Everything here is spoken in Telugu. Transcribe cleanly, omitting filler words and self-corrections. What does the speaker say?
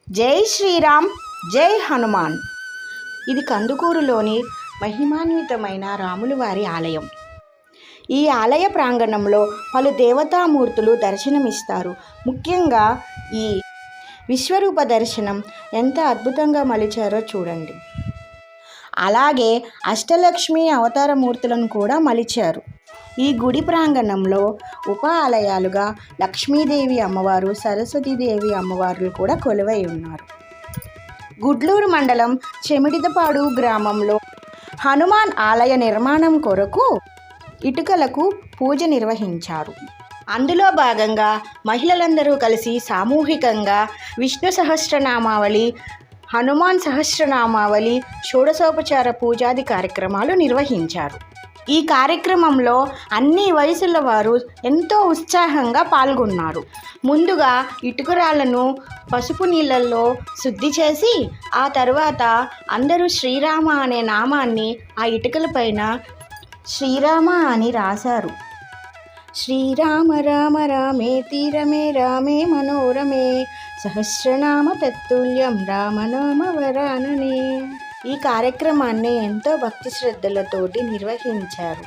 జై శ్రీరామ్, జై హనుమాన్. ఇది కందుకూరులోని మహిమాన్వితమైన రాములవారి ఆలయం. ఈ ఆలయ ప్రాంగణంలో పలు దేవతామూర్తులు దర్శనమిస్తారు. ముఖ్యంగా ఈ విశ్వరూప దర్శనం ఎంత అద్భుతంగా మలిచారో చూడండి. అలాగే అష్టలక్ష్మి అవతారమూర్తులను కూడా మలిచారు. ఈ గుడి ప్రాంగణంలో ఉప ఆలయాలుగా లక్ష్మీదేవి అమ్మవారు, సరస్వతీదేవి అమ్మవార్లు కూడా కొలువై ఉన్నారు. గుడ్లూరు మండలం చెమిడిదపాడు గ్రామంలో హనుమాన్ ఆలయ నిర్మాణం కొరకు ఇటుకలకు పూజ నిర్వహించారు. అందులో భాగంగా మహిళలందరూ కలిసి సామూహికంగా విష్ణు సహస్రనామావళి, హనుమాన్ సహస్రనామావళి, షోడశోపచార పూజాది కార్యక్రమాలు నిర్వహించారు. ఈ కార్యక్రమంలో అన్ని వయసుల వారు ఎంతో ఉత్సాహంగా పాల్గొన్నారు. ముందుగా ఇటుకరాళ్లను పసుపు నీళ్ళల్లో శుద్ధి చేసి ఆ తర్వాత అందరూ శ్రీరామ అనే నామాన్ని ఆ ఇటుకల పైన శ్రీరామ అని రాశారు. శ్రీరామ రామ రామేతి రమే రామే మనోరమే సహస్రనామ తత్తుల్యం రామనామ వరాననే. ఈ కార్యక్రమాన్ని ఎంతో భక్తి శ్రద్ధలతోటి నిర్వహించారు.